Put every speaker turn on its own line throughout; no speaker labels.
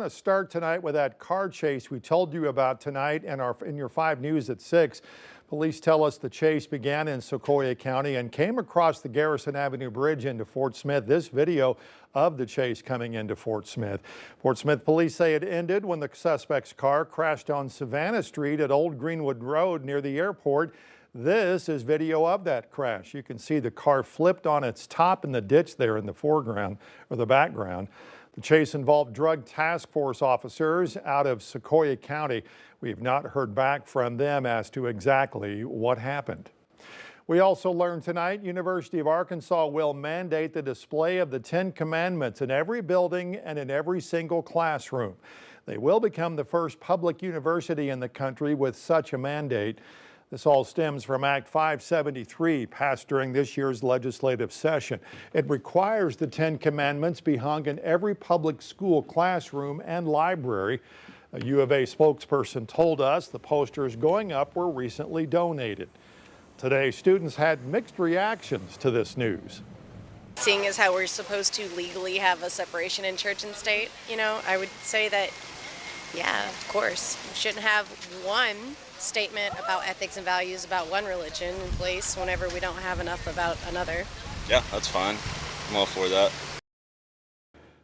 I'm going to start tonight with that car chase we told you about tonight in your 5 News at 6. Police tell us the chase began in Sequoyah County and came across the Garrison Avenue Bridge into Fort Smith. This video of the chase coming into Fort Smith. Fort Smith police say it ended when the suspect's car crashed on Savannah Street at Old Greenwood Road near the airport. This is video of that crash. You can see the car flipped on its top in the ditch there in the foreground or the background. The chase involved drug task force officers out of Sequoyah County. We have not heard back from them as to exactly what happened. We also learned tonight University of Arkansas will mandate the display of the 10 Commandments in every building and in every single classroom. They will become the first public university in the country with such a mandate. This all stems from Act 573 passed during this year's legislative session. It requires the 10 Commandments be hung in every public school classroom and library. A U of A spokesperson told us the posters going up were recently donated. Today, students had mixed reactions to this news.
Seeing as how we're supposed to legally have a separation in church and state, I would say that, yeah, of course, we shouldn't have one statement about ethics and values about one religion in place whenever we don't have enough about another.
Yeah, that's fine. I'm all for that.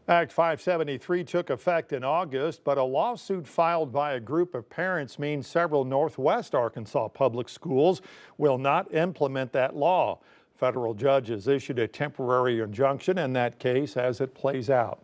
Act 573 took effect in August, but a lawsuit filed by a group of parents means several Northwest Arkansas public schools will not implement that law. Federal judges issued a temporary injunction in that case as it plays out.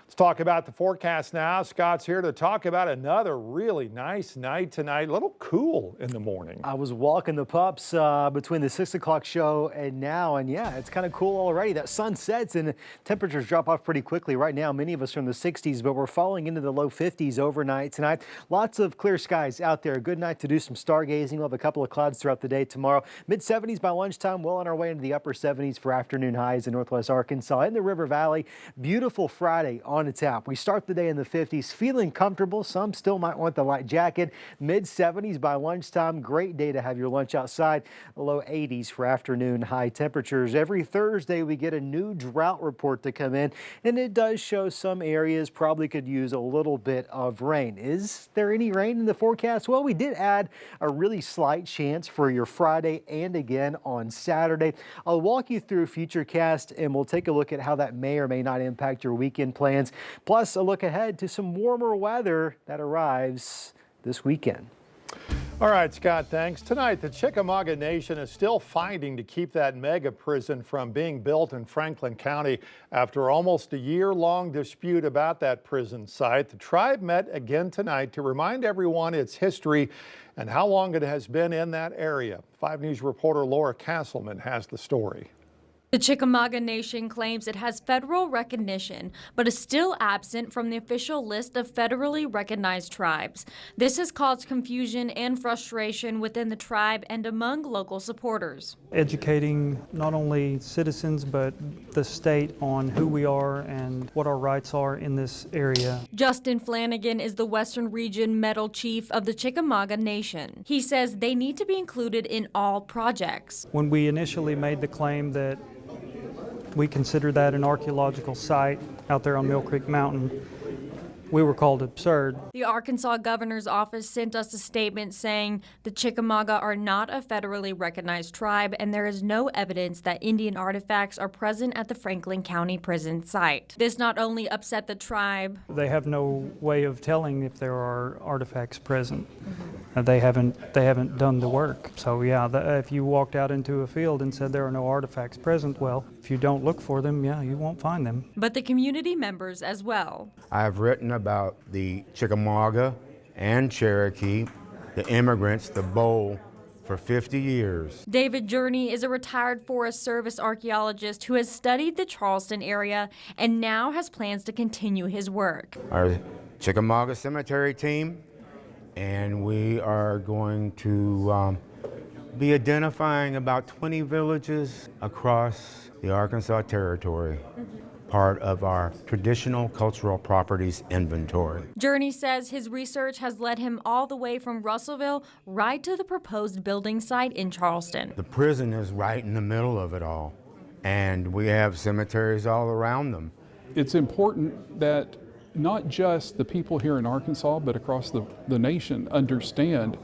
Let's talk about the forecast now. Scott's here to talk about another really nice night tonight. A little cool in the morning.
I was walking the pups between the 6 o'clock show and now, and yeah, it's kind of cool already. That sun sets and temperatures drop off pretty quickly. Right now, many of us are in the 60s, but we're falling into the low 50s overnight tonight. Lots of clear skies out there. A good night to do some stargazing. We'll have a couple of clouds throughout the day tomorrow. Mid 70s by lunchtime, well on our way into the upper 70s for afternoon highs in Northwest Arkansas and the River Valley. Beautiful Friday on its out. We start the day in the 50s, feeling comfortable. Some still might want the light jacket. Mid 70s by lunchtime. Great day to have your lunch outside. Low 80s for afternoon high temperatures. Every Thursday we get a new drought report to come in, and it does show some areas probably could use a little bit of rain. Is there any rain in the forecast? Well, we did add a really slight chance for your Friday and again on Saturday. I'll walk you through Futurecast and we'll take a look at how that may or may not impact your weekend plans. Plus, a look ahead to some warmer weather that arrives this weekend.
All right, Scott, thanks. Tonight, the Chickamauga Nation is still fighting to keep that mega prison from being built in Franklin County. After almost a year-long dispute about that prison site, the tribe met again tonight to remind everyone its history and how long it has been in that area. 5 News reporter Laura Castleman has the story.
The Chickamauga Nation claims it has federal recognition, but is still absent from the official list of federally recognized tribes. This has caused confusion and frustration within the tribe and among local supporters.
Educating not only citizens, but the state on who we are and what our rights are in this area.
Justin Flanagan is the Western Region Medal Chief of the Chickamauga Nation. He says they need to be included in all projects.
When we initially made the claim that we consider that an archaeological site out there on Mill Creek Mountain, we were called absurd.
The Arkansas Governor's Office sent us a statement saying the Chickamauga are not a federally recognized tribe and there is no evidence that Indian artifacts are present at the Franklin County prison site. This not only upset the tribe.
They have no way of telling if there are artifacts present. They haven't done the work. So yeah, if you walked out into a field and said there are no artifacts present, well, if you don't look for them, yeah, you won't find them.
But the community members as well.
I have written about the Chickamauga and Cherokee, the immigrants, the Bowl, for 50 years.
David Journey is a retired Forest Service archaeologist who has studied the Charleston area and now has plans to continue his work.
Our Chickamauga Cemetery team, and we are going to be identifying about 20 villages across the Arkansas Territory. Part of our traditional cultural properties inventory.
Journey says his research has led him all the way from Russellville right to the proposed building site in Charleston.
The prison is right in the middle of it all, and we have cemeteries all around them.
It's important that not just the people here in Arkansas, but across the nation understand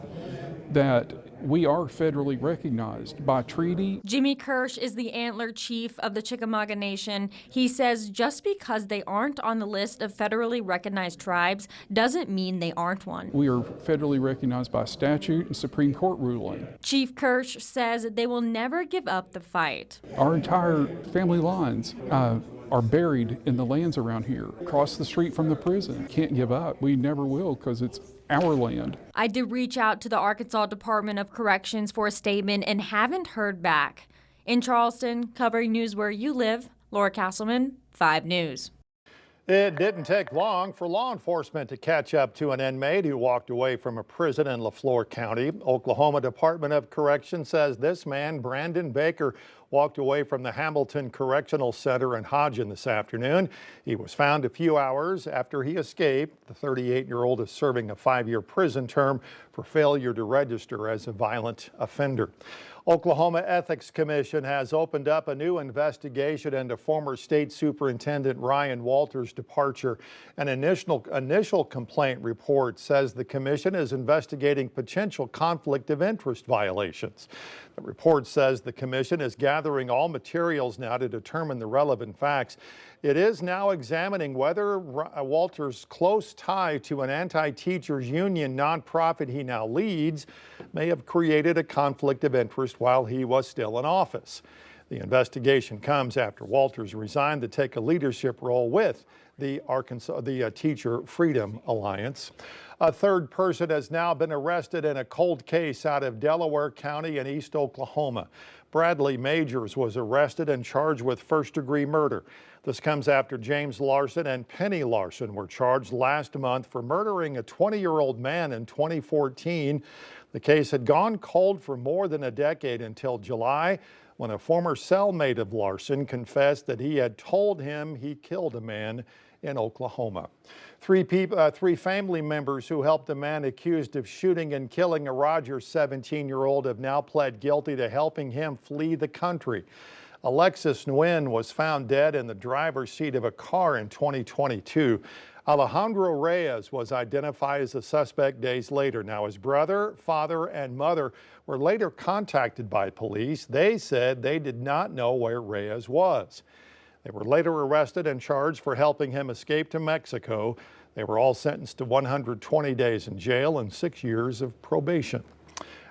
that we are federally recognized by treaty.
Jimmy Kirsch is the antler chief of the Chickamauga Nation. He says just because they aren't on the list of federally recognized tribes doesn't mean they aren't one.
We are federally recognized by statute and Supreme Court ruling.
Chief Kirsch says they will never give up the fight.
Our entire family lines are buried in the lands around here, across the street from the prison. Can't give up. We never will, because it's our land.
I did reach out to the Arkansas Department of Corrections for a statement and haven't heard back. In Charleston, covering news where you live, Laura Castleman, 5 News.
It didn't take long for law enforcement to catch up to an inmate who walked away from a prison in LaFleur County. Oklahoma Department of Corrections says this man, Brandon Baker, walked away from the Hamilton Correctional Center in Hodgen this afternoon. He was found a few hours after he escaped. The 38-year-old is serving a 5-year prison term for failure to register as a violent offender. Oklahoma Ethics Commission has opened up a new investigation into former State Superintendent Ryan Walters' departure. An initial complaint report says the commission is investigating potential conflict of interest violations. The report says the commission is gathering all materials now to determine the relevant facts. It is now examining whether Walters' close tie to an anti-teachers union nonprofit he now leads may have created a conflict of interest while he was still in office. The investigation comes after Walters resigned to take a leadership role with the Teacher Freedom Alliance. A third person has now been arrested in a cold case out of Delaware County in East Oklahoma. Bradley Majors was arrested and charged with first-degree murder. This comes after James Larson and Penny Larson were charged last month for murdering a 20-year-old man in 2014. The case had gone cold for more than a decade until July, when a former cellmate of Larson confessed that he had told him he killed a man in Oklahoma. Three family members who helped a man accused of shooting and killing a Rogers 17-year-old have now pled guilty to helping him flee the country. Alexis Nguyen was found dead in the driver's seat of a car in 2022. Alejandro Reyes was identified as a suspect days later. Now, his brother, father, and mother were later contacted by police. They said they did not know where Reyes was. They were later arrested and charged for helping him escape to Mexico. They were all sentenced to 120 days in jail and 6 years of probation.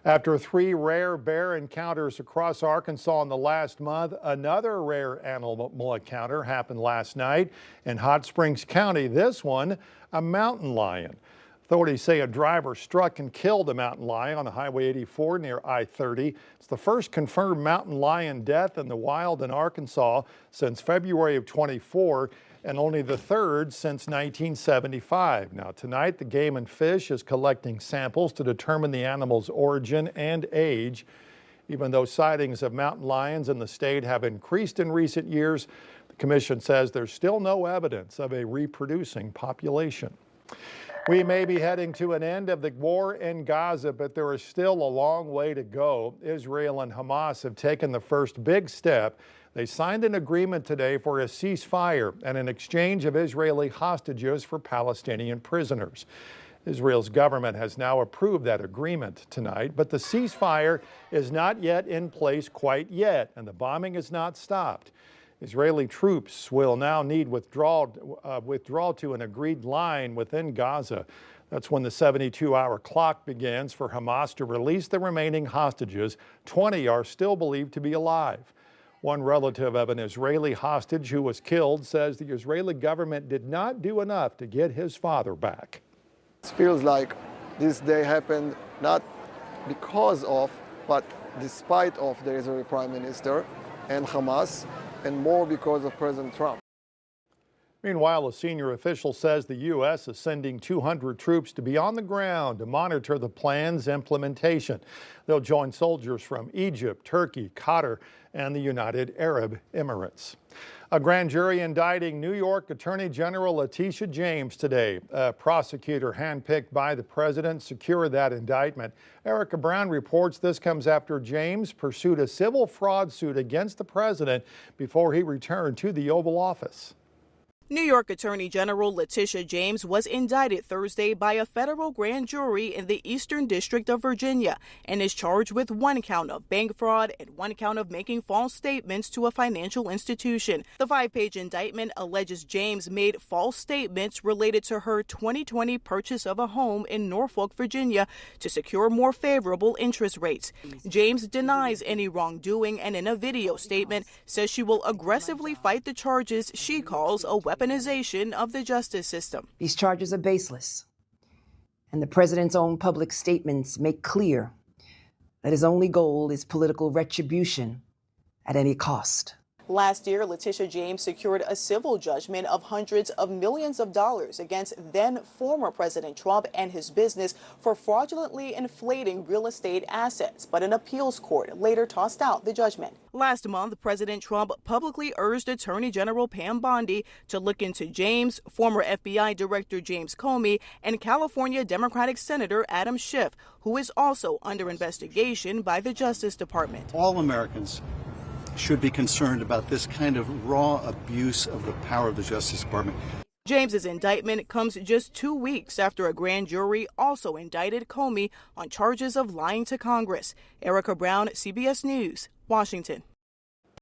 After 3 rare bear encounters across Arkansas in the last month, another rare animal encounter happened last night in Hot Springs County. This one, a mountain lion. Authorities say a driver struck and killed a mountain lion on Highway 84 near I-30. It's the first confirmed mountain lion death in the wild in Arkansas since February of 24, and only the third since 1975. Now, tonight, the Game and Fish is collecting samples to determine the animal's origin and age. Even though sightings of mountain lions in the state have increased in recent years, the commission says there's still no evidence of a reproducing population. We may be heading to an end of the war in Gaza, but there is still a long way to go. Israel and Hamas have taken the first big step. They signed an agreement today for a ceasefire and an exchange of Israeli hostages for Palestinian prisoners. Israel's government has now approved that agreement tonight, but the ceasefire is not yet in place quite yet, and the bombing is not stopped. Israeli troops will now need withdraw to an agreed line within Gaza. That's when the 72-hour clock begins for Hamas to release the remaining hostages. 20 are still believed to be alive. One relative of an Israeli hostage who was killed says the Israeli government did not do enough to get his father back.
It feels like this day happened not because of, but despite of the Israeli Prime Minister and Hamas, and more because of President Trump.
Meanwhile, a senior official says the U.S. is sending 200 troops to be on the ground to monitor the plan's implementation. They'll join soldiers from Egypt, Turkey, Qatar, and the United Arab Emirates. A grand jury indicting New York Attorney General Letitia James today. A prosecutor handpicked by the president secured that indictment. Erica Brown reports this comes after James pursued a civil fraud suit against the president before he returned to the Oval Office.
New York Attorney General Letitia James was indicted Thursday by a federal grand jury in the Eastern District of Virginia and is charged with 1 count of bank fraud and 1 count of making false statements to a financial institution. The 5-page indictment alleges James made false statements related to her 2020 purchase of a home in Norfolk, Virginia, to secure more favorable interest rates. James denies any wrongdoing and in a video statement says she will aggressively fight the charges she calls a weaponization of the justice system.
These charges are baseless, and the president's own public statements make clear that his only goal is political retribution at any cost.
Last year, Letitia James secured a civil judgment of hundreds of millions of dollars against then former President Trump and his business for fraudulently inflating real estate assets, but an appeals court later tossed out the judgment. Last month, President Trump publicly urged Attorney General Pam Bondi to look into James, former FBI Director James Comey, and California Democratic Senator Adam Schiff, who is also under investigation by the Justice Department.
All Americans should be concerned about this kind of raw abuse of the power of the Justice Department.
James's indictment comes just 2 weeks after a grand jury also indicted Comey on charges of lying to Congress. Erica Brown, CBS News, Washington.